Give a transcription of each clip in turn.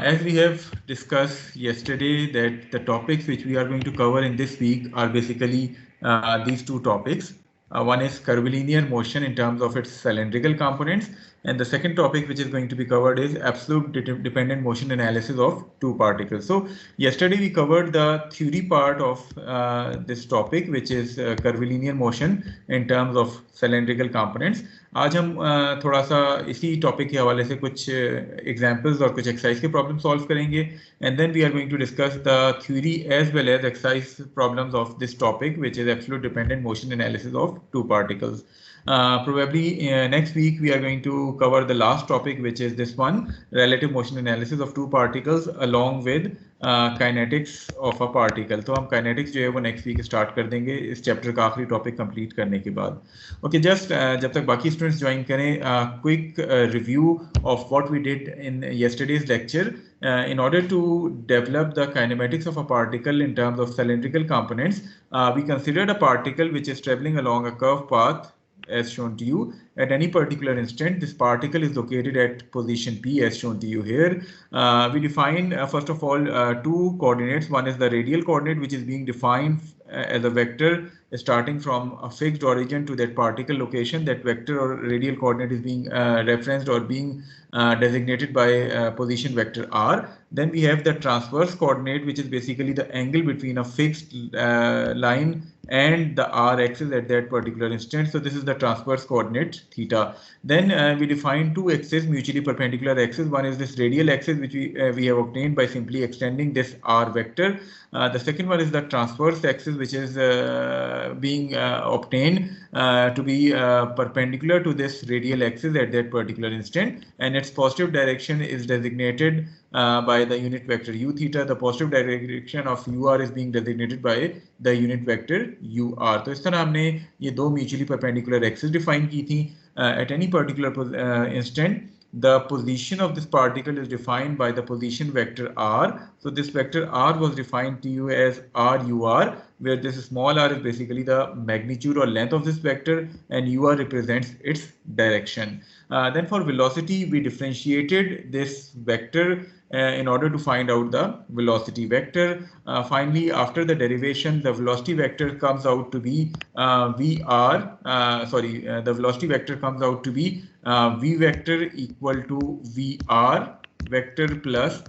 As we have discussed yesterday, that the topics which we are going to cover in this week are basically these two topics. One is curvilinear motion in terms of its cylindrical components, and the second topic which is going to be covered is absolute dependent motion analysis of two particles. So yesterday we covered the theory part of this topic, which is curvilinear motion in terms of cylindrical components. आज हम थोड़ा सा इसी topic के हवाले से कुछ examples और कुछ एक्सरसाइज के प्रॉब्लम सॉल्व करेंगे and then we are going to discuss the theory as well as exercise problems of this topic which is absolute dependent motion analysis of two particles. Probably next week we are going to cover the last topic, which is this one, relative motion analysis of two particles along with kinetics of a particle. तो हम kinetics जो है वो next week start कर देंगे इस chapter का आखिरी topic complete करने के बाद. Okay, just जब तक बाकी students join करें, quick review of what we did in yesterday's lecture. In order to develop the kinematics of a particle in terms of cylindrical components, we considered a particle which is traveling along a curved path as shown to you. At any particular instant, this particle is located at position P as shown to you here. We define first of all two coordinates. One is the radial coordinate, which is being defined as a vector starting from a fixed origin to that particle location. That vector or radial coordinate is being referenced or being designated by position vector R. Then we have the transverse coordinate, which is basically the angle between a fixed line and the R axis at that particular instant. So this is the transverse coordinate theta. Then we define two axes, mutually perpendicular axes. One is this radial axis, which we have obtained by simply extending this R vector. The second one is the transverse axis, which is being obtained to be perpendicular to this radial axis at that particular instant, and its positive direction is designated by the unit vector u theta. The positive direction of ur is being designated by the unit vector ur. तो इस तरह हमने ये दो mutually perpendicular axes define की थी. At any particular instant, the position of this particle is defined by the position vector r. So this vector r was defined to you as rur, where this small r is basically the magnitude or length of this vector and ur represents its direction. Then for velocity, we differentiated this vector in order to find out the velocity vector. Finally, after the derivation, the velocity vector comes out to be the velocity vector comes out to be v vector equal to vr vector plus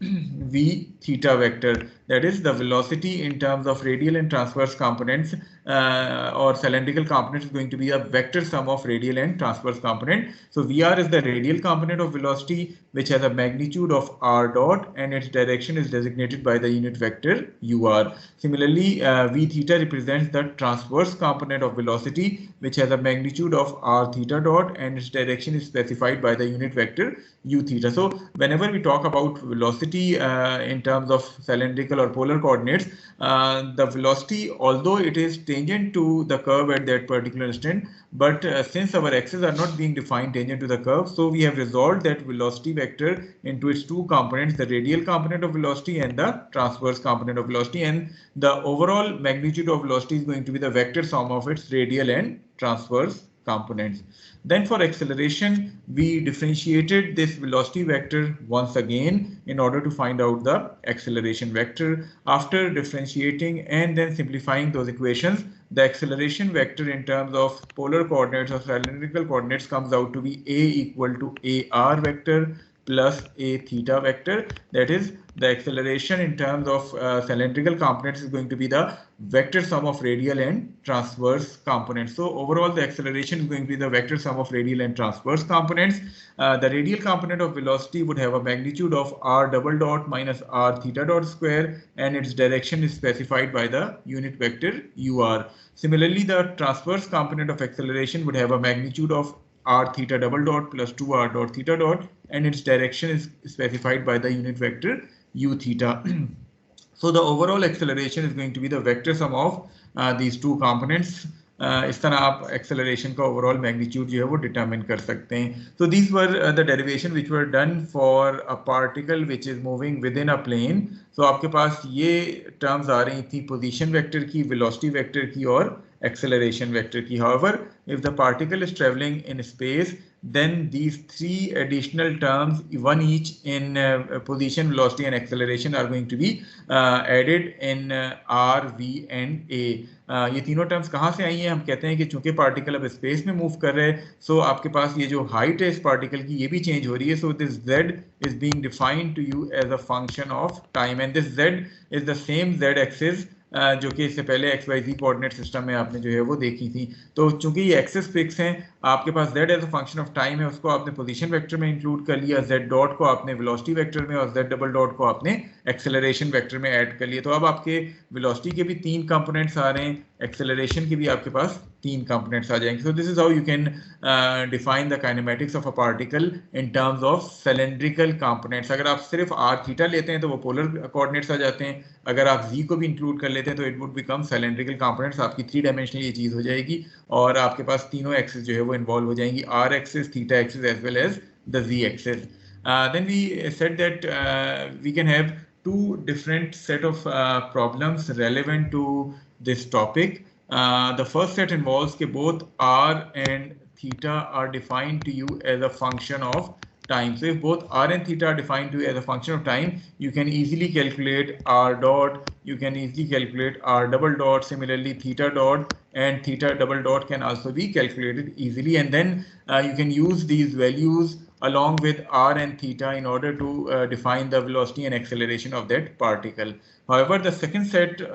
v theta vector. That is the velocity in terms of radial and transverse components or cylindrical components is going to be a vector sum of radial and transverse component. So Vr is the radial component of velocity, which has a magnitude of r dot and its direction is designated by the unit vector ur. Similarly, v theta represents the transverse component of velocity, which has a magnitude of r theta dot and its direction is specified by the unit vector u theta. So whenever we talk about velocity in terms of cylindrical or polar coordinates, the velocity, although it is tangent to the curve at that particular instant, but since our axes are not being defined tangent to the curve, so we have resolved that velocity vector into its two components, the radial component of velocity and the transverse component of velocity, and the overall magnitude of velocity is going to be the vector sum of its radial and transverse components. Then for acceleration, we differentiated this velocity vector once again in order to find out the acceleration vector. After differentiating and then simplifying those equations, the acceleration vector in terms of polar coordinates or cylindrical coordinates comes out to be a equal to ar vector plus a theta vector. That is, the acceleration in terms of cylindrical components is going to be the vector sum of radial and transverse components. So overall, the acceleration is going to be the vector sum of radial and transverse components. The radial component of velocity would have a magnitude of r double dot minus r theta dot square, and its direction is specified by the unit vector ur. Similarly, the transverse component of acceleration would have a magnitude of r theta double dot plus 2r dot theta dot, and its direction is specified by the unit vector u theta. So the overall acceleration is going to be the vector sum of these two components. इस तरह आप acceleration का overall magnitude जो है वो determine कर सकते हैं. So these were the derivation which were done for a particle which is moving within a plane. So आपके पास ये terms आ रही थी position vector की, velocity vector की और acceleration vector की. However, if the particle is traveling in space, then these three additional terms, one each in position, velocity, and acceleration, are going to be added in R, V, and A. ये तीनों terms कहाँ से आई हैं? हम कहते हैं कि चूंकि पार्टिकल अब स्पेस में मूव कर रहे हैं, सो आपके पास ये जो हाइट है इस पार्टिकल की ये भी चेंज हो रही है. So this z is being defined to you as a function of time, and this z is the same z axis जो कि इससे पहले XYZ कोऑर्डिनेट सिस्टम में आपने जो है वो देखी थी. तो चूंकि ये एक्सिस फिक्स हैं, आपके पास z as a function of time है, उसको आपने पोजीशन वेक्टर में इंक्लूड कर लिया, z डॉट को आपने वेलोसिटी वेक्टर में और z डबल डॉट को आपने एक्सेलरेशन वेक्टर में ऐड कर लिया. तो अब आपके वेलोसिटी के भी 3 कंपोनेंट्स आ रहे हैं, एक्सेलरेशन के भी आपके पास 3 कंपोनेंट्स आ जाएंगे. सो this is how you can define the kinematics of a particle in terms of cylindrical components. अगर आप सिर्फ r थीटा लेते हैं तो वो पोलर कोऑर्डिनेट्स आ जाते हैं. अगर आप z को भी इंक्लूड कर लेते हैं तो it would become cylindrical components. आपकी 3 डायमेंशनल ये चीज हो जाएगी और आपके पास तीनों एक्सिस जो है वो इन्वॉल्व हो जाएंगी, r axis, theta axis as well as the z axis. Then we said that we can have 2 different set of problems relevant to this topic. The first set involves that both r and theta are defined to you as a function of time. So if both r and theta are defined to you as a function of time, you can easily calculate r dot, you can easily calculate r double dot. Similarly, theta dot and theta double dot can also be calculated easily, and then you can use these values along with r and theta in order to define the velocity and acceleration of that particle. However, the second set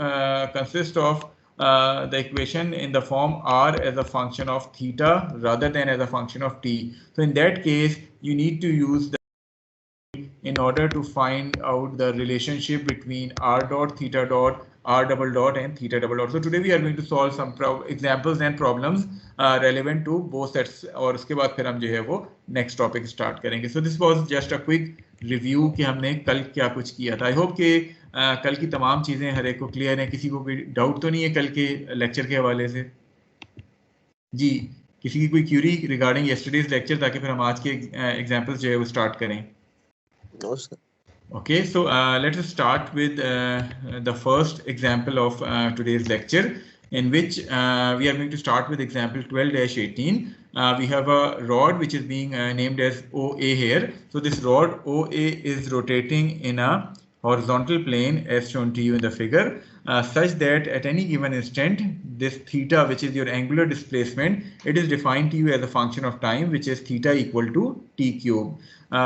consists of the equation in the form r as a function of theta rather than as a function of t. So in that case, you need to use the in order to find out the relationship between r dot, theta dot, r double dot, and theta double dot. So today we are going to solve some examples and problems relevant to both sets, और उसके बाद फिर हम जो है वो next topic start करेंगे. So this was just a quick review कि हमने कल क्या कुछ किया था. I hope कि कल की तमाम चीजें हर एक को क्लियर हैं. किसी को कोई डाउट तो नहीं है कल के लेक्चर के हवाले से? जी, किसी की कोई क्यूरी रिगार्डिंग यस्टरडेज लेक्चर, ताकि फिर हम आज के एग्जांपल्स जो है वो स्टार्ट करें. No, sir. Okay, so let us start with the first example of today's lecture, in which we are going to start with example 12-18. We have a rod which is being named as OA here. So this rod OA is rotating in a horizontal plane as shown to you in the figure, such that at any given instant, this theta, which is your angular displacement, it is defined to you as a function of time, which is theta equal to t cube.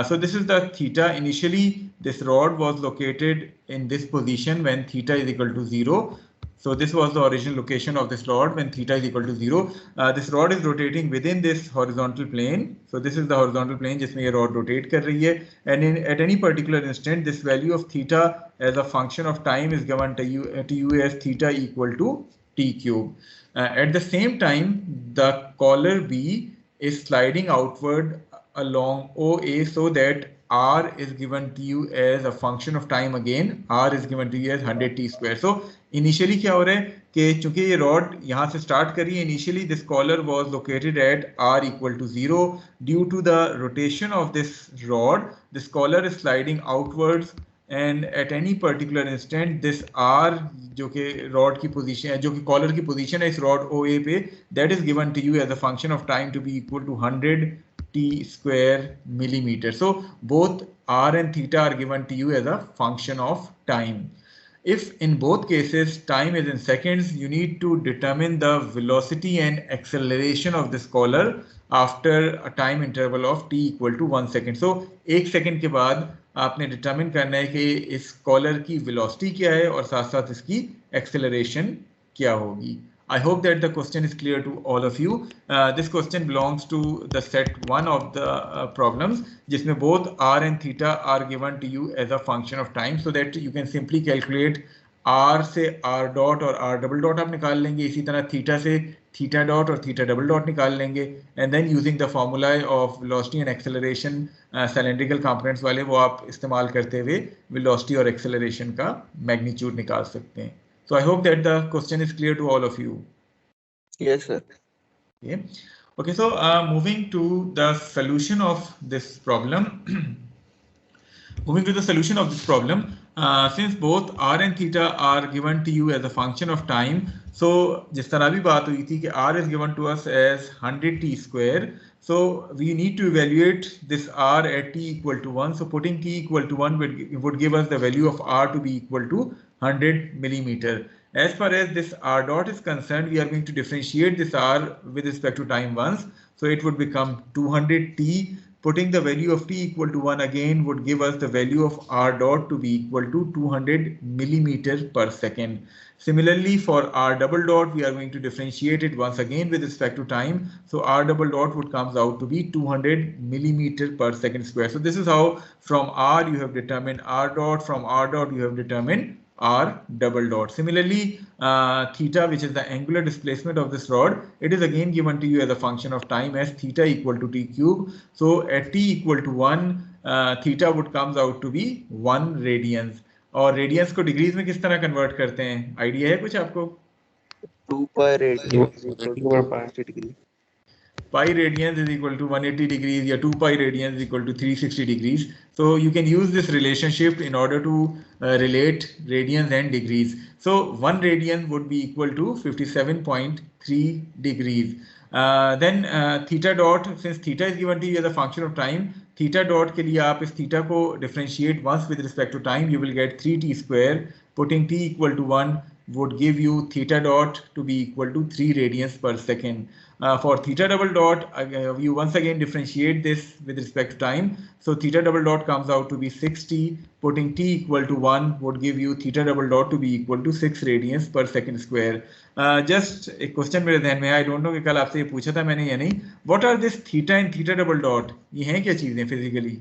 So this is the theta. Initially, this rod was located in this position when theta is equal to 0. So this was the original location of this rod when theta is equal to 0. This rod is rotating within this horizontal plane. So this is the horizontal plane जिसमें ये rod rotate कर रही है. And at any particular instant, this value of theta as a function of time is given to you as theta equal to t cube. At the same time, the collar B is sliding outward along OA, so that r is given to you as a function of time. Again, r is given to you as 100t square. So initially क्या हो रहा है कि चूंकि ये rod यहाँ से start करी है, initially this collar was located at r equal to 0. Due to the rotation of this rod, this collar is sliding outwards, and at any particular instant, this r जो कि rod की position है, जो कि collar की position है इस rod OA पे, that is given to you as a function of time to be equal to 100 t square millimeter. So both r and theta are given to you as a function of time. If in both cases time is in seconds, you need to determine the velocity and acceleration of this collar after a time interval of t equal to 1 second. So 1 second के बाद आपने determine करना है कि इस collar की velocity क्या है और साथ साथ इसकी acceleration क्या होगी. I hope that the question is clear to all of you. This question belongs to the set 1 of the problems, जिसमें both r and theta are given to you as a function of time, so that you can simply calculate r से r dot और r double dot आप निकाल लेंगे. इसी तरह theta से theta dot और theta double dot निकाल लेंगे. And then using the formula of velocity and acceleration cylindrical components वाले, वो आप इस्तेमाल करते हुए velocity और acceleration का magnitude निकाल सकते हैं. So I hope that the question is clear to all of you. Yes, sir. Okay. Okay. So moving to the solution of this problem. Moving to the solution of this problem, since both r and theta are given to you as a function of time, so जिस तरह भी बात हुई थी कि r is given to us as 100 t square, so we need to evaluate this r at t equal to 1. So putting t equal to 1 would give us the value of r to be equal to 100 millimeter. As far as this r dot is concerned, we are going to differentiate this r with respect to time once. So it would become 200 t. Putting the value of t equal to 1 again would give us the value of r dot to be equal to 200 millimeter per second. Similarly, for r double dot, we are going to differentiate it once again with respect to time. So r double dot would comes out to be 200 millimeter per second square. So this is how from r you have determined r dot, from r dot you have determined r double dot. Similarly, theta, which is the angular displacement of this rod, it is again given to you as a function of time as theta equal to t cube. So at t equal to 1, theta would comes out to be 1 radians. और radiance को degrees में किस तरह convert करते हैं, idea है कुछ आपको? 2 pi radians is equal to 180 degree. Pi radians is equal to 180 degrees, या 2 pi radians is equal to 360 degrees. So you can use this relationship in order to relate radians and degrees. So 1 radian would be equal to 57.3 degrees. Then theta dot, since theta is given to you as a function of time, theta dot के लिए आप इस theta को differentiate once with respect to time, you will get 3t square. Putting t equal to 1 would give you theta dot to be equal to 3 radians per second. For theta double dot, you once again differentiate this with respect to time. So theta double dot comes out to be 60. Putting t equal to 1 would give you theta double dot to be equal to 6 radians per second square. Just एक question मेरे ध्यान में, I don't know कि कल आपसे ये पूछा था मैंने या नहीं. What are this theta and theta double dot? ये हैं क्या चीजें फिजिकली?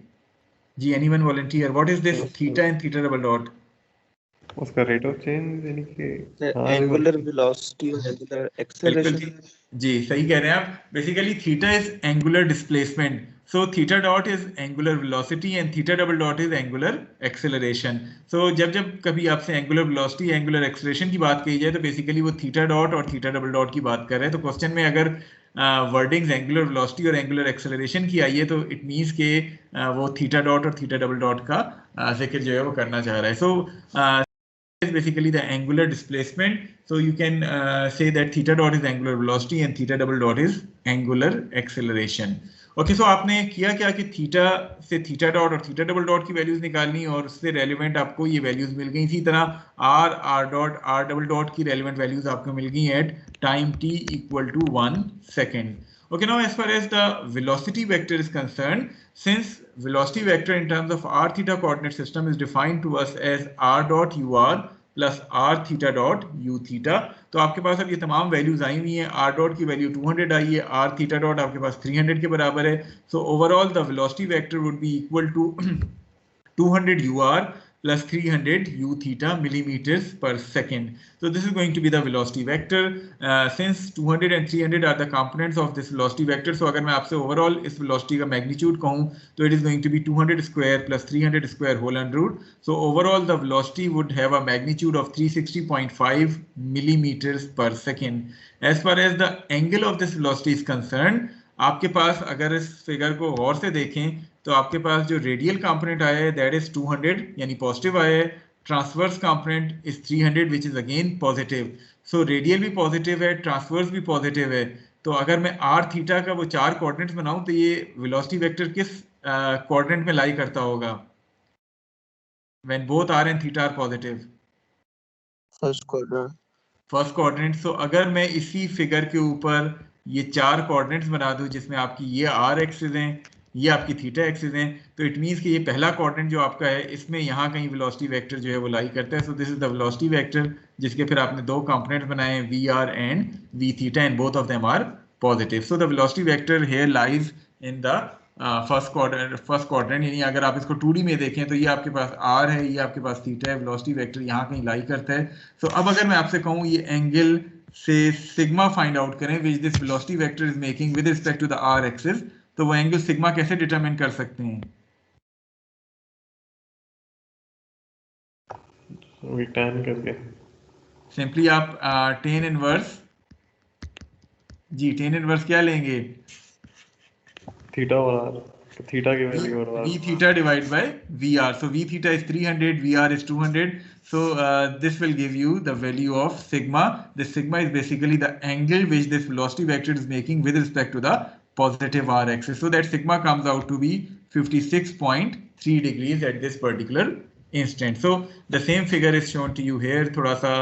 जी, anyone volunteer? What is this theta and theta double dot? उसका रेट ऑफ चेंज यानी कि एंगुलर वेलोसिटी और एंगुलर एक्सेलरेशन. जी सही कह रहे हैं आप. Basically theta is angular displacement, so theta dot is angular velocity and theta double dot is angular acceleration. So जब कभी आपसे एंगुलर वेलोसिटी एंगुलर एक्सेलरेशन की बात कही जाए तो बेसिकली वो थीटा डॉट और थीटा डबल डॉट की बात कर रहे हैं. तो क्वेश्चन में अगर वर्डिंग्स एंगुलर वेलोसिटी और एंगुलर एक्सेलरेशन की आई है तो इट मीन्स के वो थीटा डॉट और थीटा डबल डॉट का जिक्र जो है वो करना चाह रहा है. सो is basically the angular displacement, so you can say that theta dot is angular velocity and theta double dot is angular acceleration. Okay, so आपने किया क्या कि थीटा से थीटा डॉट और थीटा डबल डॉट की वैल्यूज निकालनी और उससे रेलिवेंट आपको ये वैल्यूज मिल गई. इसी तरह R dot R double dot की रेलिवेंट वैल्यूज आपको मिल गई at time t equal to 1 second. Okay, now as far as the velocity vector is concerned, since velocity vector in terms of r theta coordinate system is defined to us as r dot ur plus r theta dot u theta, तो आपके पास अब ये तमाम values आई हुई हैं. r dot की value 200 आई है, r theta dot आपके पास 300 के बराबर है. So overall the velocity vector would be equal to 200 ur plus 300 u theta millimeters per second. So this is going to be the velocity vector. Since 200 and 300 are the components of this velocity vector, so अगर मैं आपसे overall इस velocity का magnitude कहूँ तो it is going to be 200 square plus 300 square whole under root. So overall the velocity would have a magnitude of 360.5 millimeters per second. As far as the angle of this velocity is concerned, आपके पास अगर इस figure को गौर से देखें तो आपके पास जो radial component आया है दैट इज 200 यानी पॉजिटिव आया है. Transverse component is 300 which is again positive. So radial भी पॉजिटिव है, ट्रांसवर्स भी पॉजिटिव है. तो अगर मैं आर थीटा का वो 4 कोऑर्डिनेट्स बनाऊं तो ये वेलोसिटी वेक्टर किस कोऑर्डिनेट में लाई करता होगा when both are and theta are positive? First coordinate. So अगर मैं इसी फिगर के ऊपर ये 4 कोऑर्डिनेट्स बना दूं जिसमें आपकी ये आर एक्सिस हैं, ये आपकी थीटा एक्सिस हैं, तो इट मींस कि ये पहला कोऑर्डिनेट जो आपका है इसमें यहाँ कहीं वेलोसिटी वेक्टर जो है वो लाई करता है. So this is the velocity vector जिसके फिर आपने 2 कंपोनेंट्स बनाए हैं V R and V theta and both of them are positive. So the velocity vector here lies in the first quadrant. यानी अगर आप इसको 2D में देखें तो ये आपके पास r है, ये आपके पास थीटा है, वेलोसिटी वेक्टर यहाँ कहीं लाई करता है. सो अब अगर मैं आपसे कहूँ ये एंगल से सिग्मा फाइंड आउट करें which this velocity vector is making with respect to the r axis, तो वो एंगल सिग्मा कैसे डिटरमिन कर सकते हैं? tan करके सिंपली आप tan इनवर्स, जी tan इनवर्स क्या लेंगे? थीटा और r. तो थीटा की वैल्यू और v theta divided by vr. So v theta is 300, vr is 200. So this will give you the value of sigma. This sigma is basically the angle which this velocity vector is making with respect to the positive r axis. So that sigma comes out to be 56.3 degrees at this particular instant. So the same figure is shown to you here. थोड़ा सा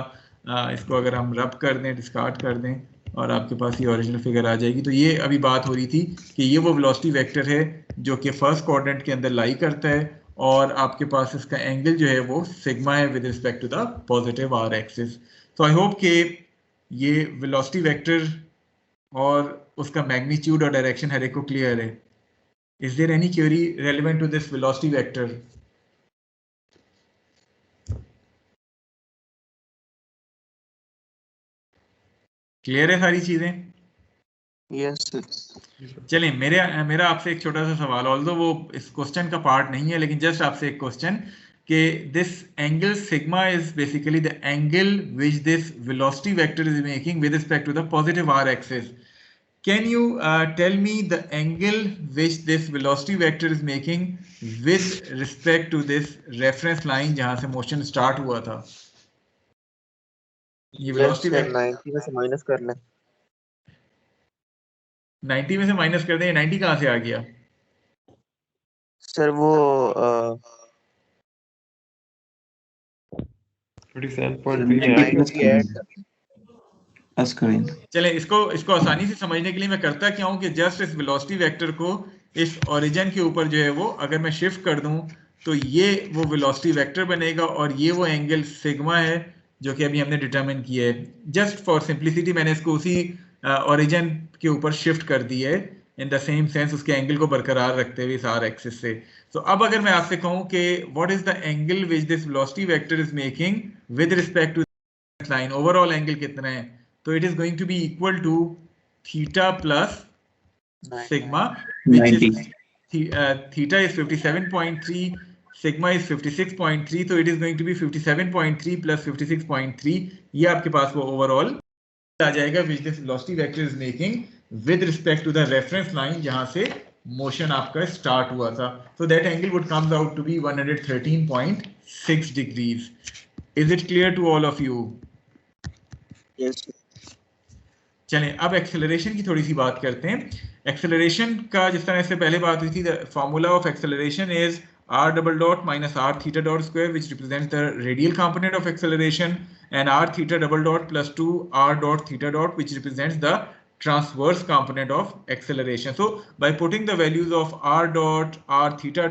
इसको अगर हम रब कर दें, discard कर दें, और आपके पास ये ओरिजिनल फिगर आ जाएगी। तो ये अभी बात हो रही थी कि ये वो वेलोसिटी वेक्टर है जो कि फर्स्ट क्वाड्रेंट के अंदर लाई करता है, और आपके पास इसका एंगल जो है वो सिग्मा है with respect to the positive R axis. तो आई होप कि ये वेलोसिटी वेक्टर और उसका मैग्नीट्यूड और डायरेक्शन हर एक को क्लियर है। Is there any query relevant to this velocity vector? Clear है सारी चीजें? Yes sir. चलिए मेरा आपसे एक छोटा सा सवाल, ऑल्दो वो इस क्वेश्चन का पार्ट नहीं है, लेकिन जस्ट आपसे एक क्वेश्चन कि this angle sigma is basically the angle which this velocity vector is making with respect to the positive R axis. Can you tell me the angle which this velocity vector is making with respect to this reference line जहां से motion start हुआ था? ये velocity vector 90 में से minus कर लें। 90 में से माइनस कर दें, 90 कहां से आ गया? सर वो 37.3 चले इसको आसानी से समझने के लिए मैं करता क्या हूं कि जस्ट इस वेलोसिटी वेक्टर को इस ओरिजिन के ऊपर जो है वो अगर मैं शिफ्ट कर दूं तो ये वो वेलोसिटी वेक्टर बनेगा, और ये वो एंगल सिग्मा है जो कि अभी हमने डिटरमिन किया है। जस्ट फॉर सिंप्लिसिटी मैंने इसको उसी ओरिजिन के ऊपर शिफ्ट कर दिया है, इन द सेम सेंस उसके एंगल को बरकरार रखते हुए इस आर एक्सिस से। तो अब अगर मैं आपसे कहूं कि what is the angle which this velocity vector is making with respect to line, overall angle कितना है, तो it is going to be equal to theta plus sigma, which is theta is 57.3, sigma is 56.3, so it is going to be 57.3 plus 56.3. ये आपके पास वो overall आ जाएगा which this velocity vector is making with respect to the reference line जहां से motion आपका start हुआ था. So that angle would comes out to be 113.6 degrees. Is it clear to all of you? Yes. चलें अब acceleration की थोड़ी सी बात करते हैं। एक्सेलरेशन का जिस तरह से पहले बात हुई थी, the formula of acceleration is r double dot minus r theta dot square, which represents the radial component of acceleration, and r theta double dot plus 2 r dot theta dot, which represents the transverse component of acceleration. So by putting the values of r dot, r theta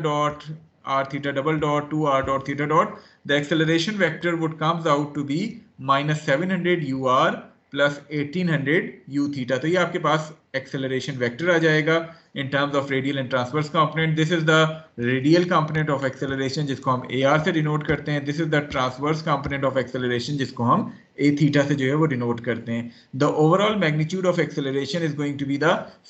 double dot, 2 r dot theta dot, the acceleration vector would comes out to be minus 700 ur plus 1800 u theta. तो ये आपके पास acceleration vector आ जाएगा in terms of radial and transverse component. This is the radial component of acceleration जिसको हम AR से denote करते हैं। This is the transverse component of acceleration जिसको हम A थीटा से जो है वो डिनोट करते हैं। The overall magnitude of acceleration is going to be the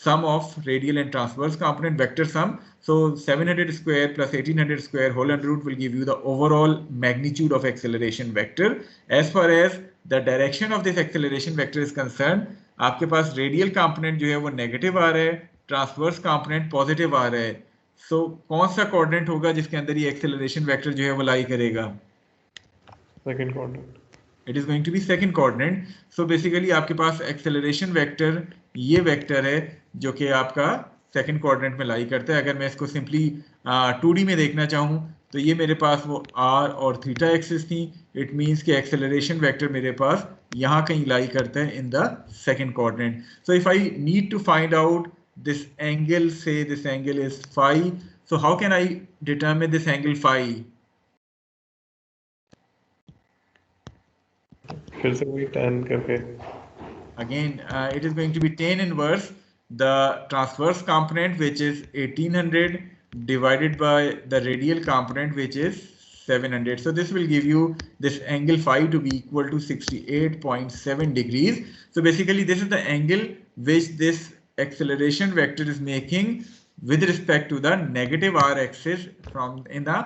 sum of radial and transverse component vector sum. So 700 square plus 1800 square whole under root will give you the overall magnitude of acceleration vector. As far as the direction of this acceleration vector is concerned, आपके पास radial component जो है वो negative आ रहा है, transverse component positive आ रहा है। सो कौन सा कोऑर्डिनेट होगा जिसके अंदर ये एक्सेलरेशन वेक्टर जो है वो लाई करेगा? Second coordinate. It is going to be second coordinate. So basically आपके पास एक्सेलरेशन वेक्टर ये वेक्टर है जो कि आपका सेकंड कोऑर्डिनेट में लाई करता है। अगर मैं इसको सिंपली 2D में देखना चाहूँ तो ये मेरे पास वो r और थीटा एक्सिस थी। इट मींस कि एक्सेलरेशन वेक्टर मेरे पास यहाँ कहीं लाई करता है in the second coordinate. So if I need to find out this angle, say this angle is phi, so how can I determine this angle phi? फिर से वही tan करके। Again, it is going to be tan inverse the transverse component, which is 1800 divided by the radial component, which is 700. So this will give you this angle phi to be equal to 68.7 degrees. So basically this is the angle which this acceleration vector is making with respect to the negative r axis from in the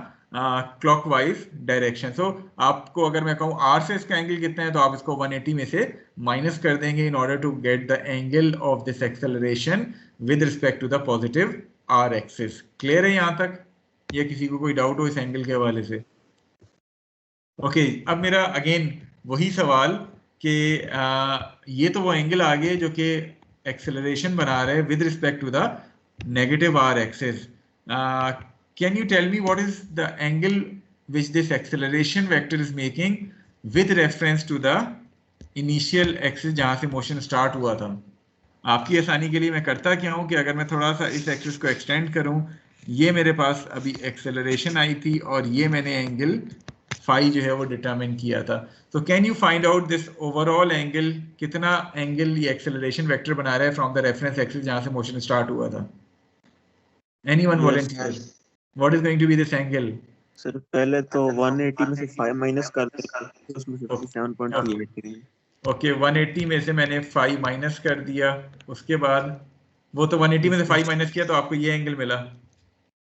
clockwise direction. So आपको अगर मैं कहूँ r से इसका angle कितना है तो आप इसको 180 में से माइनस कर देंगे in order to get the angle of this acceleration with respect to the positive R axis. Clear है यहाँ तक, या किसी को कोई डाउट हो इस एंगल के हवाले से? ओके, अब मेरा अगेन वही सवाल कि ये तो वो एंगल आ गए जो कि एक्सेलरेशन बना रहे with respect to the negative R axis. Can you tell me what is the angle which this acceleration vector is making with reference to the initial axis जहां से मोशन स्टार्ट हुआ था? आपकी आसानी के लिए मैं करता क्या हूं कि अगर मैं थोड़ा सा इस एक्सिस को एक्सटेंड करूं, ये मेरे पास अभी एक्सेलरेशन आई थी और ये मैंने एंगल फाई जो है वो डिटरमिन किया था। तो can you find out this overall angle, कितना एंगल ये एक्सेलरेशन वेक्टर बना रहा है फ्रॉम द रेफरेंस एक्सिस जहां से मोशन स्टार्ट हुआ था? Anyone volunteer, what is going to be this angle? Sir पहले तो 180 में से 5 माइनस कर देते हैं, उसमें 57.38 ओके, 180 में से मैंने 5 माइनस कर दिया, उसके बाद वो तो 180 में से 5 माइनस किया तो आपको ये एंगल मिला।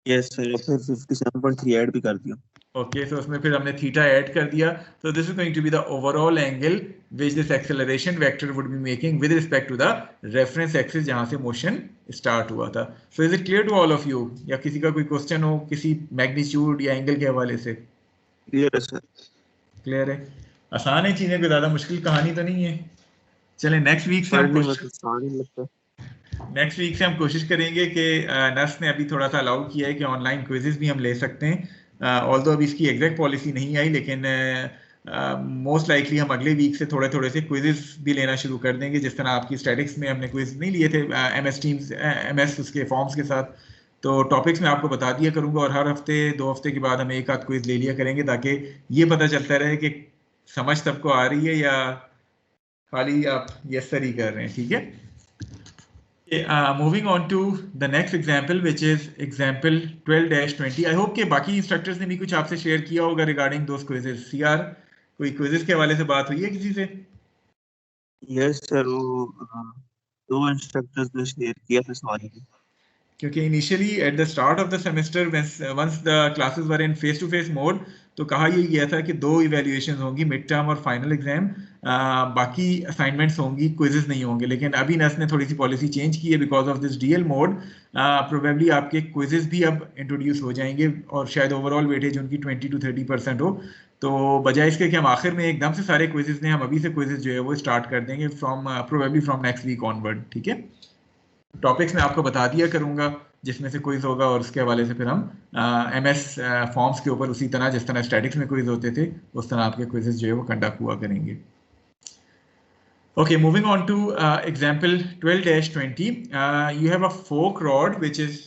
यस सर, फिर 57.3 ऐड भी कर दिया। ओके, सो उसमें फिर हमने थीटा ऐड कर दिया। तो this is going to be the overall angle which this acceleration vector would be making with respect to the reference axis जहां से मोशन स्टार्ट हुआ था। So is it clear to all of you, या किसी का कोई question हो किसी मैग्नीट्यूड या एंगल के हवाले से? क्लियर है सर। क्लियर है, आसान है चीजें, कोई ज्यादा मुश्किल कहानी तो नहीं है। चलें नेक्स्ट वीक से हम कोशिश करेंगे कि नर्स ने अभी थोड़ा सा अलाउ किया है कि ऑनलाइन क्विजेस भी हम ले सकते हैं। ऑल्दो अभी इसकी एग्जैक्ट पॉलिसी नहीं आई, लेकिन मोस्ट लाइकली हम अगले वीक से थोड़े थोड़े से क्विजेस भी लेना शुरू कर देंगे। जिस तरह आपकी स्टैटिक्स में हमने क्विज नहीं लिए थे एमएस टीम्स एमएस उसके फॉर्म्स के साथ, तो टॉपिक्स में आपको बता दिया करूंगा और हर हफ्ते 2 हफ्ते के बाद हम एक आध क्विज ले लिया करेंगे ताकि ये पता चलता रहे कि समझ सबको आ रही है या खाली आप यस सर ही कर रहे हैं। ठीक है, moving on to the next example which is example 12-20. I hope कि बाकी इंस्ट्रक्टर्स ने भी कुछ आपसे शेयर किया होगा regarding those quizzes. CR, कोई क्विजेस के हवाले से बात हुई है किसी से? यस सर, वो 2 इंस्ट्रक्टर्स ने शेयर किया था सवाल। क्योंकि initially at the start of the semester once the classes were in face to face mode तो कहा यही गया था कि 2 इवैल्यूएशंस होंगी, मिड टर्म और फाइनल एग्जाम, बाकी असाइनमेंट्स होंगी, क्विजेस नहीं होंगे। लेकिन अभी नस ने थोड़ी सी पॉलिसी चेंज की है because of this DL mode. Probably आपके क्विजेस भी अब इंट्रोड्यूस हो जाएंगे और शायद ओवरऑल वेटेज उनकी 20 to 30% हो। तो बजाय इसके कि हम आखिर में एकदम से सारे क्विजेस ने, हम अभी से क्विजेस जो है वो स्टार्ट कर देंगे probably from next week onward. ठीक है, टॉपिक्स में आपको बता दिया करूंगा जिसमें से क्विज होगा और उसके हवाले से फिर हम एमएस फॉर्म्स के ऊपर उसी तरह जिस तरह स्टैटिक्स में क्विज होते थे उस तरह आपके क्विजेस जो है वो कंडक्ट हुआ करेंगे। Okay, moving on to example 12-20. You have a fork rod, which is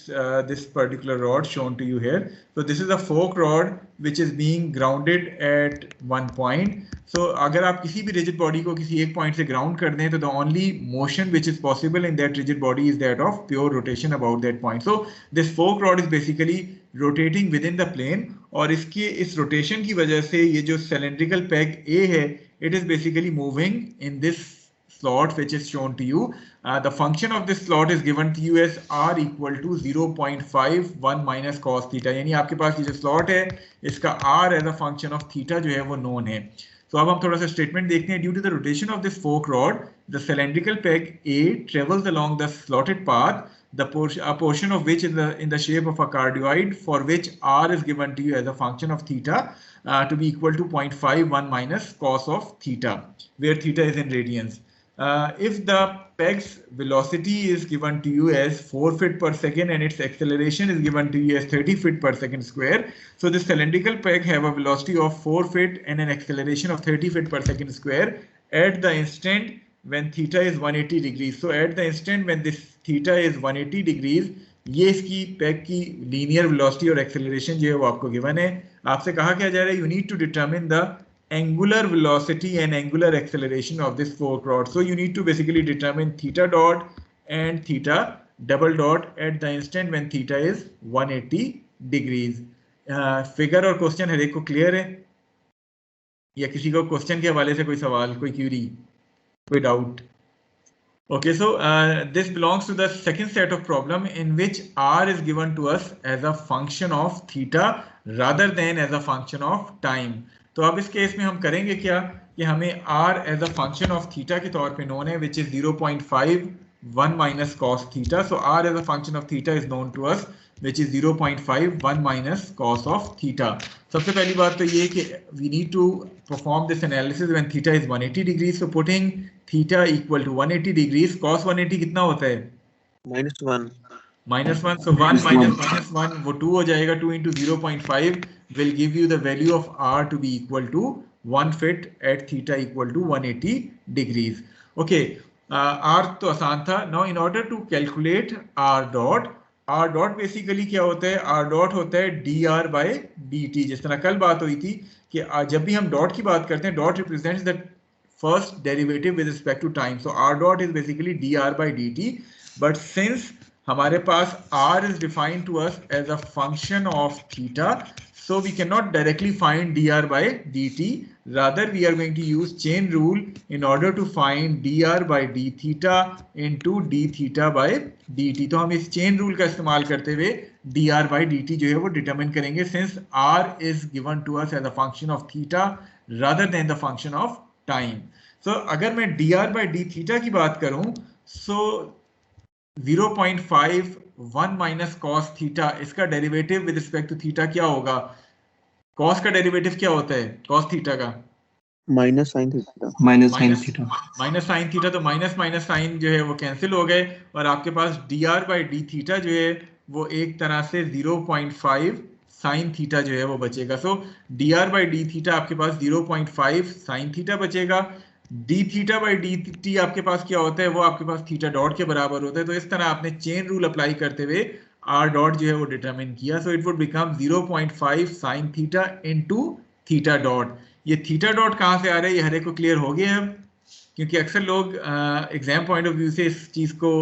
this particular rod shown to you here. So this is a fork rod which is being grounded at one point. So अगर आप किसी भी rigid body को किसी एक point से ground कर दें तो the only motion which is possible in that rigid body is that of pure rotation about that point. So this fork rod is basically rotating within the plane और इस rotation की वजह से ये जो cylindrical peg A है, it is basically moving in this slot which is shown to you. The function of this slot is given to you as r equal to 0.51 minus cos theta. यानी आपके पास ये जो slot है इसका r as a function of theta जो है वो known है। तो अब हम थोड़ा सा स्टेटमेंट देखते हैं। Due to the rotation of this fork rod, the cylindrical peg A travels along the slotted path, a portion of which is in the shape of a cardioid, for which r is given to you as a function of theta to be equal to 0.51 minus cos of theta, where theta is in radians. If the peg's velocity is given to you as 4 feet per second and its acceleration is given to you as 30 feet per second square, so this cylindrical peg have a velocity of 4 feet and an acceleration of 30 feet per second square at the instant when theta is 180 degrees. So at the instant when this theta is 180 degrees, ये इसकी peg की linear velocity और acceleration जो है वो आपको given है। आपसे कहा क्या जा रहा है, you need to determine the angular velocity and angular acceleration of this fork rod. So you need to basically determine theta dot and theta double dot at the instant when theta is 180 degrees. Figure और question हर एक को clear है या किसी को question के हवाले से कोई सवाल, कोई क्यूरी, कोई doubt? Okay, so this belongs to the second set of problem in which r is given to us as a function of theta rather than as a function of time. तो अब इस case में हम करेंगे क्या कि हमें r as a function of theta के तौर पे नोन है which is 0.51 1 minus cos theta. So r as a function of theta is known to us, which is 0.5 1 minus cos of theta. सबसे पहली बात तो ये कि we need to perform this analysis when theta is 180 degrees. So putting theta equal to 180 degrees, cos 180 कितना होता है? -1. -1. So 1 minus -1 वो 2 हो जाएगा. 2 into 0.5 will give you the value of r to be equal to 1 fit at theta equal to 180 degrees. Okay, r तो आसान था. Now in order to calculate r dot basically क्या होता है? r dot होता है dr by dt. जिस तरह कल बात हुई थी कि जब भी हम डॉट की बात करते हैं, dot represents the first derivative with respect to time. So r dot is basically dr by dt. But since हमारे पास r is defined to us as a function of theta, so we cannot directly find dr by dt. Rather, we are going to use chain rule in order to find dr by d theta into d theta by dt. तो हम इस chain rule का इस्तेमाल करते हुए dr by dt जो है वो determine करेंगे, since r is given to us as a function of theta rather than the function of time. So अगर मैं dr by d theta की बात करूं, so 0.5 1 minus cos theta, इसका derivative with respect to theta क्या होगा? cos का derivative क्या होता है cos थीटा का? Minus sine theta. Minus sine theta. तो माइनस माइनस साइन जो है वो कैंसिल हो गए और आपके पास dr by d थीटा जो है वो एक तरह से 0.5 साइन थीटा जो है वो बचेगा. सो dr by d थीटा आपके पास 0.5 साइन थीटा बचेगा. d theta by D T आपके पास क्या होता है? वो आपके पास थीटा डॉट के बराबर होता है. तो इस तरह आपने चेन रूल अप्लाई करते हुए r डॉट जो है वो डिटरमिन किया. So it would become 0.5 sign theta into theta dot. ये थीटा डॉट कहाँ से आ रहा है ये हर एक को क्लियर हो गया है, क्योंकि अक्सर लोग एग्जाम पॉइंट ऑफ व्यू से इस चीज़ को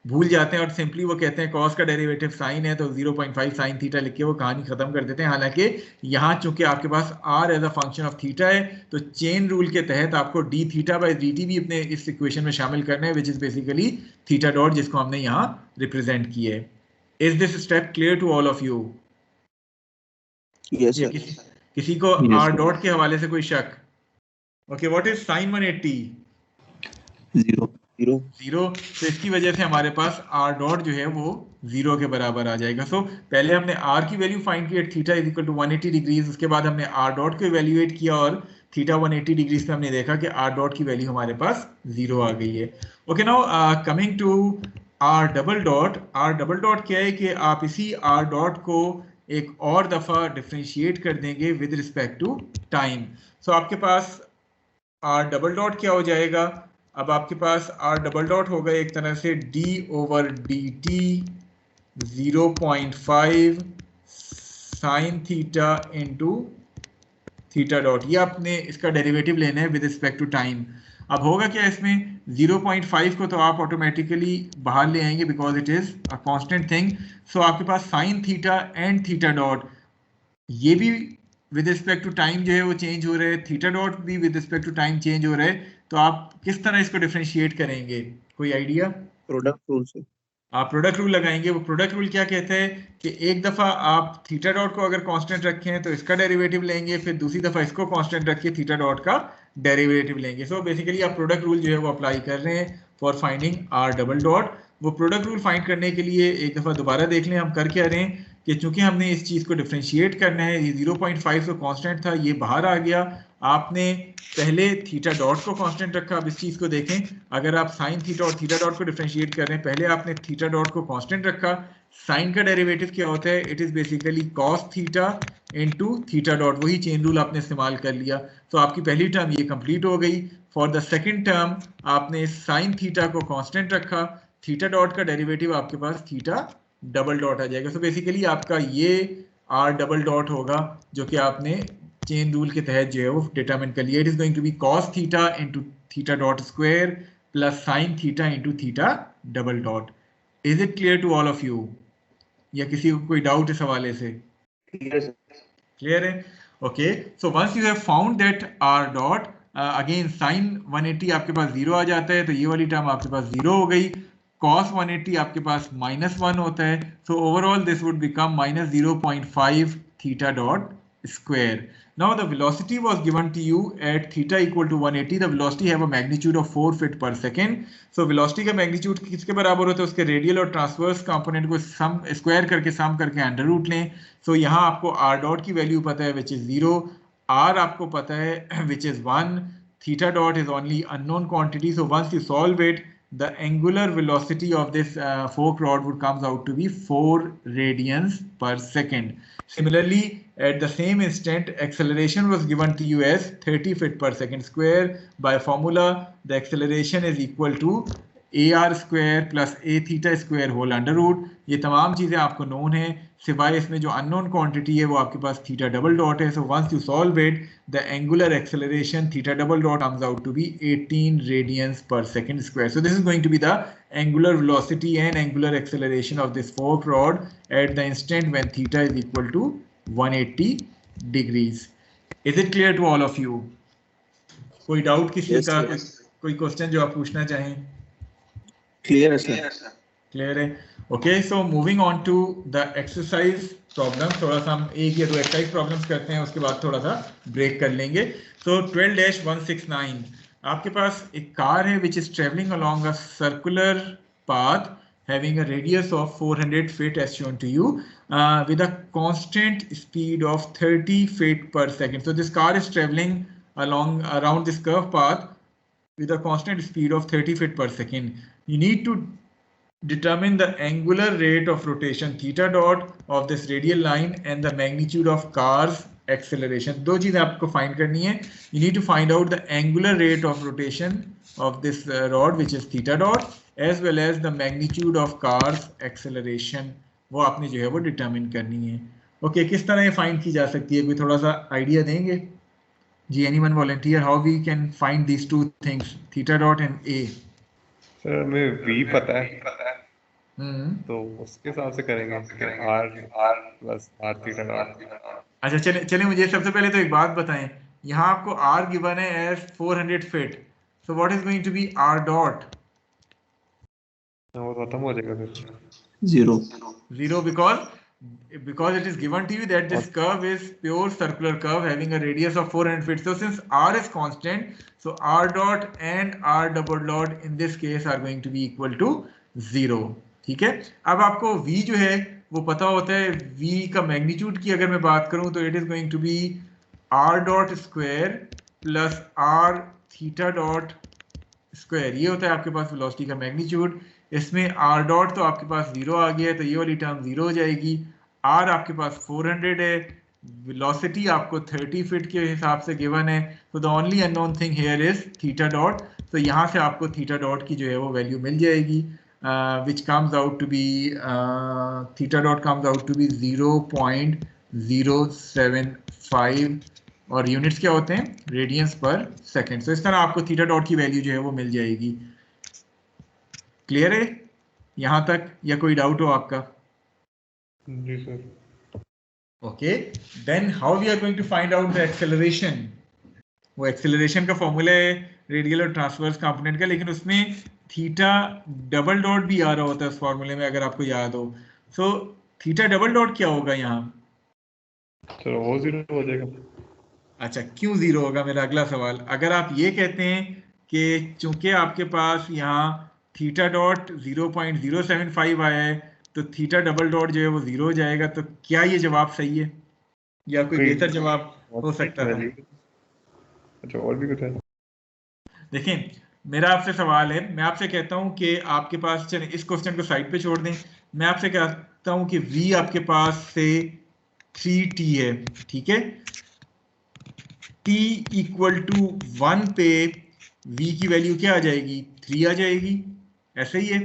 भूल जाते हैं और सिंपली वो कहते हैं कॉस का डेरिवेटिव साइन है तो 0.5 साइन थीटा लिख के वो कहानी खत्म कर देते हैं. हालांकि यहाँ चूंकि आपके पास r as a function of theta है तो चेन रूल के तहत आपको d थीटा बाई dt भी अपने इस इक्वेशन में शामिल करना है, which is basically theta dot जिसको हमने यहाँ रिप्रेजेंट किया है. Is this step clear to all of you? Yes sir. किसी को r डॉट के हवाले से कोई शक? Okay, what is sine 180? 0. तो इसकी वजह से हमारे पास r डॉट जो है वो 0 के बराबर आ जाएगा. सो पहले हमने r की वैल्यू फाइंड की theta is equal to 180 degrees. उसके बाद हमने r डॉट को इवेल्युएट किया और थीटा 180 डिग्रीज पे हमने देखा कि r डॉट की वैल्यू हमारे पास 0 आ गई है. Okay, now coming to r double dot. r double dot क्या है कि आप इसी r डॉट को एक और दफा डिफरेंशिएट कर देंगे विद रिस्पेक्ट टू टाइम. सो आपके पास r डबल डॉट क्या हो जाएगा? अब आपके पास r डबल डॉट होगा एक तरह से d over dt 0.5 sine theta into theta dot. ये आपने इसका डेरिवेटिव लेना है विद रिस्पेक्ट टू टाइम. अब होगा क्या इसमें? 0.5 को तो आप ऑटोमेटिकली बाहर ले आएंगे because it is a constant thing. So आपके पास sine theta and theta dot ये भी विद रिस्पेक्ट टू टाइम जो है वो चेंज हो रहा है, थीटा डॉट भी with respect to time change हो रहा है. तो आप किस तरह इसको डिफरेंशिएट करेंगे? कोई आइडिया? प्रोडक्ट रूल से आप प्रोडक्ट रूल लगाएंगे. वो प्रोडक्ट रूल क्या कहते हैं कि एक दफा आप थीटा डॉट को अगर कांस्टेंट रखें तो इसका डेरिवेटिव लेंगे, फिर दूसरी दफा इसको कांस्टेंट रख के थीटा डॉट का डेरिवेटिव लेंगे. सो बेसिकली आप प्रोडक्ट रूल जो है वो अप्लाई कर रहे हैं for finding r double dot. वो प्रोडक्ट रूल फाइंड करने के लिए एक दफा दोबारा देख लें हम कर क्या रहे हैं कि चूंकि हमने इस चीज़ को डिफरेंशिएट करना है, ये 0.5 तो कांस्टेंट था, ये बाहर आ गया. आपने पहले थीटा डॉट को कांस्टेंट रखा. अब इस चीज़ को देखें, अगर आप साइन थीटा और थीटा डॉट को डिफरेंशिएट कर रहे हैं, पहले आपने थीटा डॉट को कांस्टेंट रखा. साइन का डेरिवेटिव क्या होता है? It is basically cos theta into theta dot. वही चेन रूल आपने इस्तेमाल कर लिया. तो आपकी पहली टर्म ये कंप्लीट हो गई. फॉर द सेकेंड टर्म आपने साइन थीटा को कांस्टेंट रखा, थीटा डॉट का डेरिवेटिव आपके पास थीटा डबल डॉट आ जाएगा. सो बेसिकली आपका ये r डबल डॉट होगा जो कि आपने चेन रूल के तहत जो है वो डिटरमिन कर लिया. It is going to be cos theta into theta dot square plus sine theta into theta double dot. Is it clear to all of you? या किसी को कोई डाउट इस हवाले से? क्लियर है? Okay, so once you have found that r dot, again sine 180 आपके पास 0 आ जाता है, तो ये वाली टर्म आपके पास 0 हो गई. cos 180 आपके पास -1 होता है. So overall this would become -0.5 theta dot square. Now the velocity was given to you at theta equal to 180. The velocity have a magnitude of 4 feet per second. So velocity का magnitude किसके बराबर होता है? उसके radial और transverse component को sum square करके sum करके under root लें. So यहाँ आपको r dot की value पता है which is 0. R आपको पता है which is 1. Theta dot is only unknown quantity. So once you solve it, the angular velocity of this fork rod would comes out to be 4 radians per second. Similarly, at the same instant, acceleration was given to you as 30 feet per second square. By formula, the acceleration is equal to AR square plus A theta square whole under root. ये तमाम चीजें आपको known है, सिवाय इसमें जो unknown quantity है वो आपके पास theta double dot है. So once you solve it, the angular acceleration theta double dot comes out to be 18 radians per second square. So this is going to be the angular velocity and angular acceleration of this fork rod at the instant when theta is equal to 180 degrees. Is it clear to all of you? कोई doubt किसी का? कोई question जो आप पूछना चाहें? Clear, sir. Clear है. Okay, so moving on to the exercise problem. थोड़ा सा हम एक या दो exercise problems करते हैं, उसके बाद थोड़ा सा break कर लेंगे. So 12-169 आपके पास एक कार है which is traveling along a circular path having a radius of 400 feet as shown to you with a constant speed of 30 feet per second. So this car is traveling around this curved path with a constant speed of 30 feet per second. You need to determine the angular rate of rotation theta dot of this radial line and the magnitude of car's acceleration. दो चीजें आपको find करनी है. You need to find out the angular rate of rotation of this rod which is theta dot as well as the magnitude of car's acceleration. वो आपने जो है वो determine करनी है. Okay, किस तरह ये find की जा सकती है? कोई थोड़ा सा idea देंगे? जी, anyone volunteer how we can find these two things, theta dot and A? Sir हमें v पता है, तो उसके हिसाब से करेंगे r plus r theta dot. अच्छा, चले मुझे सबसे पहले तो एक बात बताएं. यहाँ आपको r गिवन है as 400 feet. So what is going to be r dot? वो खत्म हो जाएगा फिर. 0 because it is given to you that this curve is pure circular curve having a radius of 400 feet. So since r is constant, so r dot and r double dot in this case are going to be equal to 0. ठीक है. अब आपको v जो है वो पता होता है. v का मैग्नीट्यूड की अगर मैं बात करूं तो it is going to be r dot square plus r theta dot square. ये होता है आपके पास वेलोसिटी का मैग्नीट्यूड. इसमें r डॉट तो आपके पास 0 आ गया है, तो ये वाली टर्म 0 हो जाएगी. r आपके पास 400 है, वेलोसिटी आपको 30 फीट के हिसाब से गिवन है. तो the only unknown thing here is theta dot. तो यहाँ से आपको थीटा डॉट की जो है वो वैल्यू मिल जाएगी which comes out to be theta dot comes out to be 0.075 और यूनिट्स क्या होते हैं? रेडियंस पर सेकेंड. तो इस तरह आपको थीटा डॉट की वैल्यू जो है वो मिल जाएगी. क्लियर है यहाँ तक या कोई डाउट हो आपका? जी sir. Okay, then how we are going to find out the acceleration. वो एक्सेलरेशन का फॉर्मूला है रेडियल और ट्रांसवर्स कंपोनेंट का, लेकिन उसमें थीटा डबल डॉट भी आ रहा होता है उस फॉर्मूले में, अगर आपको याद हो. सो थीटा डबल डॉट क्या होगा यहाँ? सर वो 0 हो जाएगा. अच्छा, क्यों 0 होगा? मेरा अगला सवाल. अगर आप ये कहते हैं कि चूंकि आपके पास यहाँ थीटा डॉट 0.075 आया है तो थीटा डबल डॉट जो है वो 0 हो जाएगा, तो क्या ये जवाब सही है या कोई बेहतर जवाब हो सकता है? अच्छा, और भी कुछ है? देखें, मेरा आपसे सवाल है, मैं आपसे कहता हूं कि आपके पास, चलिए इस क्वेश्चन को साइड पे छोड़ दें. मैं आपसे कहता हूं कि v आपके पास से 3t है. ठीक है, t इक्वल टू 1 पे v की वैल्यू क्या आ जाएगी? 3 आ जाएगी. ऐसे ही है.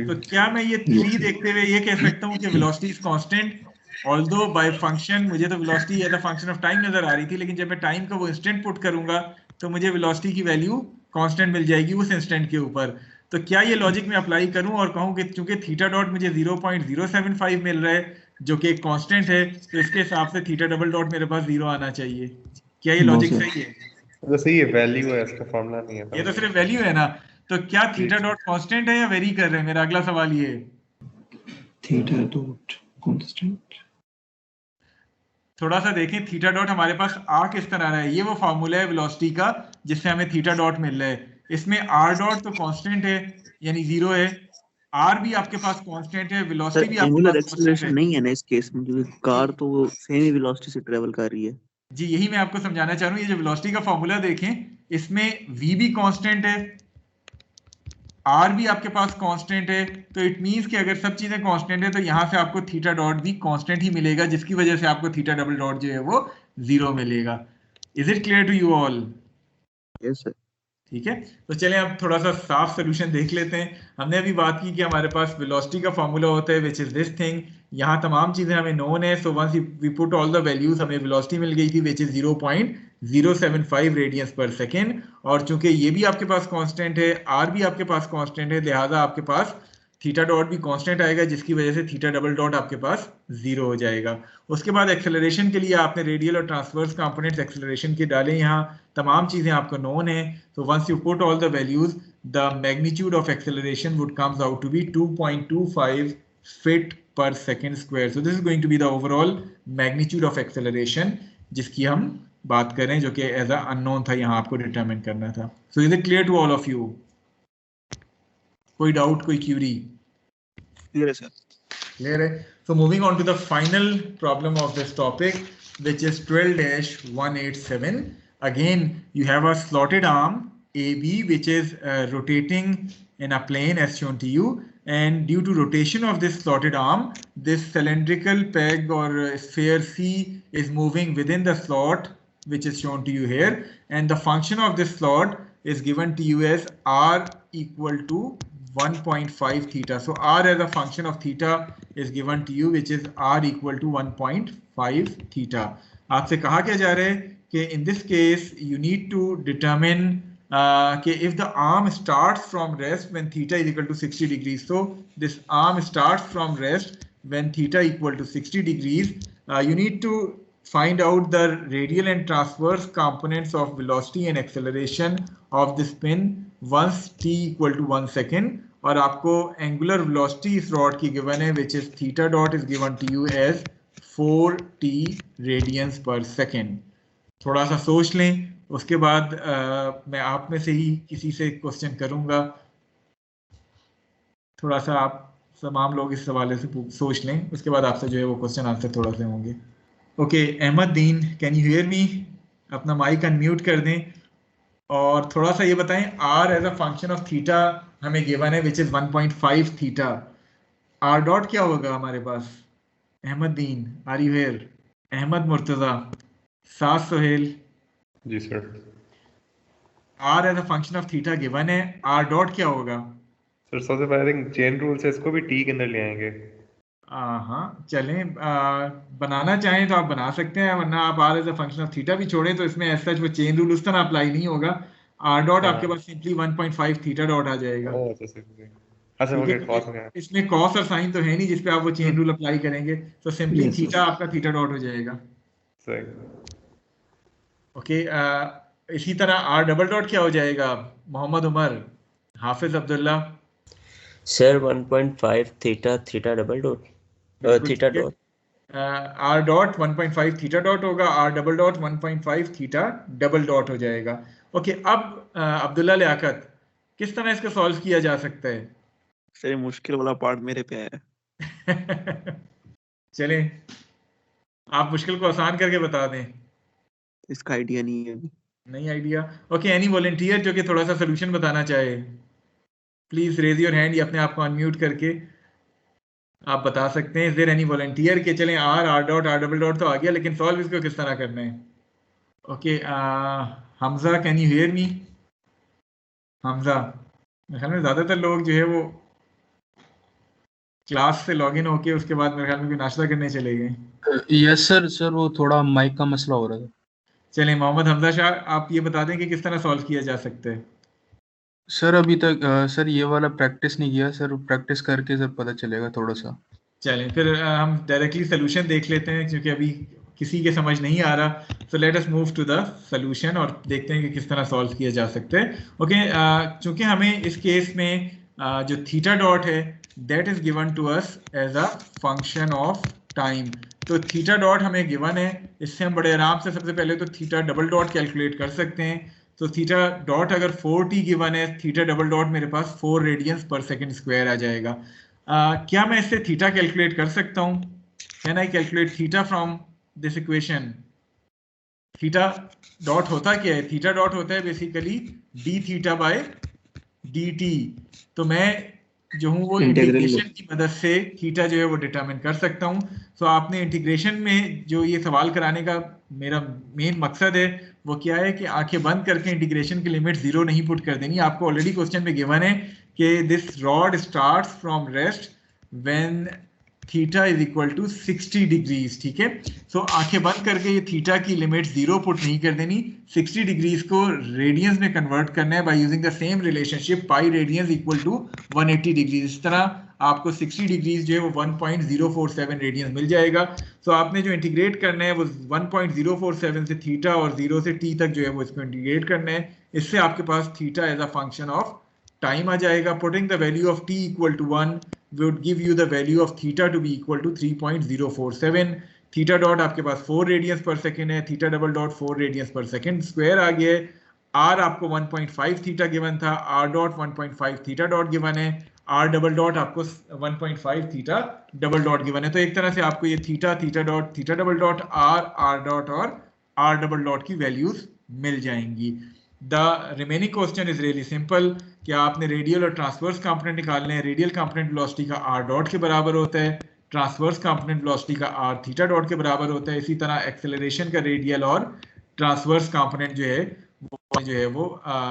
तो क्या मैं ये 3 देखते हुए ये कह सकता हूं कि velocity is constant? Although by function मुझे तो velocity as a function of time नजर आ रही थी, लेकिन जब मैं टाइम का वो इंस्टेंट पुट करूंगा तो मुझे वेलोसिटी की वैल्यू कांस्टेंट मिल जाएगी उस इंस्टेंट के ऊपर. तो क्या ये लॉजिक में अप्लाई करूं और कहूं कि चूंकि थीटा डॉट मुझे 0.075 मिल रहा है जो कि एक कांस्टेंट है, तो इसके हिसाब से थीटा डबल डॉट मेरे पास 0 आना चाहिए. क्या ये लॉजिक सही है? तो सही है, वैल्यू है, इसका फॉर्मूला नहीं है. ये तो सिर्फ वैल्यू है ना. तो क्या थीटा डॉट कांस्टेंट है या वेरी कर रहे हैं? मेरा अगला सवाल ये है. Theta dot constant. थोड़ा सा देखें थीटा डॉट हमारे पास आ किस तरह रहा है, ये वो फॉर्मूला है वेलोसिटी का जिससे हमें थीटा डॉट मिल रहा है। इसमें आर डॉट तो कांस्टेंट है यानी 0 है, आर भी आपके पास कांस्टेंट है, वेलोसिटी भी आपके एंगुलर पास कांस्टेंट एक्सेलरेशन है। नहीं है ना इस केस में, क्योंकि कार तो वो सेम ही वेलोसिटी से ट्रेवल कर रही है। जी यही मैं आपको समझाना चाह रहा हूँ, ये जो वेलोसिटी का फॉर्मूला देखें इसमें v भी कांस्टेंट है, r भी आपके पास कांस्टेंट है, तो इट मींस कि अगर सब चीजें कांस्टेंट है तो यहाँ से आपको थीटा डॉट भी कांस्टेंट ही मिलेगा, जिसकी वजह से आपको थीटा डबल डॉट जो है वो 0 मिलेगा। Is it clear to you all? Yes sir. ठीक है, तो चलें अब थोड़ा सा साफ सोल्यूशन देख लेते हैं। हमने अभी बात की कि हमारे पास वेलोसिटी का फॉर्मूला होता है विच इज दिस थिंग, यहाँ तमाम चीजें हमें नोन है, so once we put all the values हमें वेलोसिटी मिल गई थी विच इज 0.075 रेडियंस पर सेकेंड, और चूंकि ये भी आपके पास कांस्टेंट है, आर भी आपके पास कांस्टेंट है, लिहाजा आपके पास थीटा डॉट भी कांस्टेंट आएगा, जिसकी वजह से थीटा डबल डॉट आपके पास 0 हो जाएगा। उसके बाद एक्सेलरेशन के लिए आपने रेडियल और ट्रांसवर्स कंपोनेंट्स एक्सेलरेशन के डाले, यहाँ तमाम चीजें आपको नोन है, so once you put all the values the magnitude of acceleration would comes out to be 2.25 feet per second square, so this is going to be the overall magnitude of acceleration जिसकी हम बात करें, जो कि as a unknown था, यहाँ आपको determine करना था। so is it clear to all of you? कोई डाउट, कोई क्यूरी? क्लियर है सर। Clear है? So moving on to the final problem of this topic, which is 12-187. Again, you have a slotted arm AB which is rotating in a plane as shown to you, and due to rotation of this slotted arm, this cylindrical peg or sphere C is moving within the slot which is shown to you here, and the function of this slot is given to you as r equal to 1.5 theta. So r as a function of theta is given to you, which is r equal to 1.5 theta. आपसे कहा क्या जा रहा है कि in this case you need to determine कि if the arm starts from rest when theta is equal to 60 degrees. So this arm starts from rest when theta equal to 60 degrees. You need to find out the radial and transverse components of velocity and acceleration of the spin once t equal to 1 second, और आपको angular velocity इस rod की given है which is theta dot is given to you as 4t radians पर second. थोड़ा सा सोच लें, उसके बाद मैं आप में से ही किसी से क्वेश्चन करूंगा, थोड़ा सा आप तमाम लोग इस हवाले से सोच लें, उसके बाद आपसे जो है वो क्वेश्चन आंसर थोड़ा से होंगे। Okay Ahmad Deen, can you hear me? अपना माइक अनम्यूट कर दें और थोड़ा सा ये बताएं, r as a function of theta हमें गिवन है which is 1.5 theta, r dot क्या होगा हमारे पास? Ahmed Deen, are you here? Ahmed Murtaza, सास सोहेल? जी sir. r as a function of theta given है, r डॉट क्या होगा? सर सबसे पहले आई थिंक चेन रूल से इसको भी t के अंदर ले आएंगे। हाँ चलें, बनाना चाहें तो आप बना सकते हैं, वरना आप r as a function of theta भी छोड़ें तो इसमें ऐसा वो चेन रूल उस तरह अप्लाई नहीं होगा, r डॉट आपके पास सिंपली 1.5 थीटा डॉट आ जाएगा। अच्छा ठीक है, इसमें कॉस और साइन तो है नहीं जिसपे आप वो चेन रूल अप्लाई करेंगे, तो सिंपली थीटा आपका थीटा डॉट हो जाएगा। ओके, इसी तरह r डबल डॉट क्या हो जाएगा? Mohammad Umar, Hafiz Abdullah? Sir 1.5 theta theta double dot theta dot, r dot 1.5 theta dot होगा, r double dot 1.5 theta double dot हो जाएगा। ओके, अब अब्दुल्ला लियाकत, किस तरह इसको सॉल्व किया जा सकता है? सर मुश्किल वाला पार्ट मेरे पे है। चलें, आप मुश्किल को आसान करके बता दें। इसका आइडिया नहीं है। नहीं आइडिया? ओके, एनी वॉलंटियर जो कि थोड़ा सा सोल्यूशन बताना चाहे, प्लीज रेज योर हैंड या अपने आप को अनम्यूट करके आप बता सकते हैं। इज देयर एनी वॉलंटियर के चलें r dot r double dot तो आ गया, लेकिन सॉल्व इसको किस तरह करना है? Okay, Hamza, can you hear me? Hamza, मेरे ख्याल में ज्यादातर लोग जो है वो क्लास से लॉगिन होके उसके बाद मेरे ख्याल में नाश्ता करने चले गए। यस सर, सर वो थोड़ा माइक का मसला हो रहा था। चलें, मोहम्मद हमजा शाह, आप ये बता दें कि किस तरह सॉल्व किया जा सकता है। सर अभी तक सर ये वाला प्रैक्टिस नहीं किया सर, प्रैक्टिस करके सर पता चलेगा थोड़ा सा। चलें फिर हम डायरेक्टली सोल्यूशन देख लेते हैं, क्योंकि अभी किसी के समझ नहीं आ रहा। So let us move to the solution और देखते हैं कि किस तरह सॉल्व किया जा सकता है। ओके, चूंकि हमें इस केस में जो थीटा डॉट है that is given to us as a function of time, तो थीटा डॉट हमें गिवन है, इससे हम बड़े आराम से सबसे पहले तो थीटा डबल डॉट कैलकुलेट कर सकते हैं। तो थीटा डॉट अगर 4t गिवन है, थीटा डबल डॉट मेरे पास 4 रेडियंस पर सेकंड स्क्वायर आ जाएगा। क्या मैं इससे थीटा कैलकुलेट कर सकता हूँ? Can I calculate theta from this equation? Theta dot होता क्या है? थीटा डॉट होता है basically D theta by D T. तो मैं जो हूँ वो इंटीग्रेशन की मदद से थीटा जो है वो डिटरमिन कर सकता हूँ। तो आपने इंटीग्रेशन में जो ये सवाल कराने का मेरा मेन मकसद है वो क्या है कि आंखें बंद करके इंटीग्रेशन की लिमिट 0 नहीं पुट कर देनी। आपको ऑलरेडी क्वेश्चन में गिवन है कि this rod starts from rest when theta is equal to 60 degrees. ठीक है, सो आंखें बंद करके ये थीटा की लिमिट 0 पुट नहीं कर देनी, 60 डिग्रीज को रेडियंस में कन्वर्ट करना है by using the same relationship pi radians equal to 180 degrees. इस तरह आपको 60 डिग्रीज जो है वो 1.047 रेडियंस मिल जाएगा। सो आपने जो इंटीग्रेट करना है वो 1.047 से थीटा और 0 से t तक जो है वो इसको इंटीग्रेट करना है। इससे आपके पास theta as a function of time आ जाएगा। Putting the value of t equal to 1 would give you the value of theta to be equal to 3.047. Theta dot आपके पास 4 रेडियंस पर सेकेंड है, थीटा डबल डॉट 4 रेडियंस पर second square आ गया है। आर आपको 1.5 थीटा गिवन था, r dot 1.5 theta dot given है, आर डबल डॉट आपको 1.5 थीटा डबल डॉट गिवन है। तो एक तरह से आपको ये theta, theta dot, theta double dot, R dot और आर डबल डॉट की वैल्यूज मिल जाएंगी। The remaining question is really simple कि आपने रेडियल और ट्रांसवर्स कंपोनेंट निकालने हैं। रेडियल कंपोनेंट वेलोसिटी का r डॉट के बराबर होता है, ट्रांसवर्स कंपोनेंट वेलोसिटी का r थीटा डॉट के बराबर होता है। इसी तरह एक्सेलरेशन का रेडियल और ट्रांसवर्स कंपोनेंट जो है वो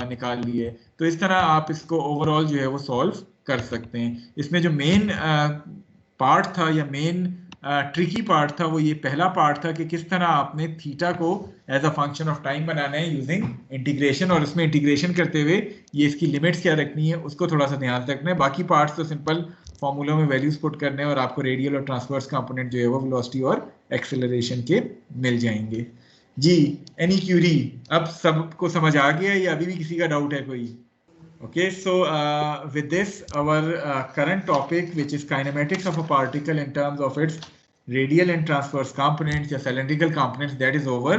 निकाल लिए। तो इस तरह आप इसको ओवरऑल जो है वो सॉल्व कर सकते हैं। इसमें जो मेन पार्ट था या मेन ट्रिकी पार्ट था वो ये पहला पार्ट था कि किस तरह आपने थीटा को as a function of time बनाना है यूजिंग इंटीग्रेशन, और उसमें इंटीग्रेशन करते हुए ये इसकी लिमिट्स क्या रखनी है उसको थोड़ा सा ध्यान रखना है। बाकी पार्ट्स तो सिंपल फॉर्मूला में वैल्यूज पुट करने हैं और आपको रेडियल और ट्रांसवर्स कंपोनेंट जो है वो वेलोसिटी और एक्सेलरेशन के मिल जाएंगे। जी, एनी क्यूरी? अब सबको समझ आ गया या अभी भी किसी का डाउट है कोई? Okay, so with this, our current topic, which is kinematics of a particle in terms of its radial and transverse components or cylindrical components, that is over.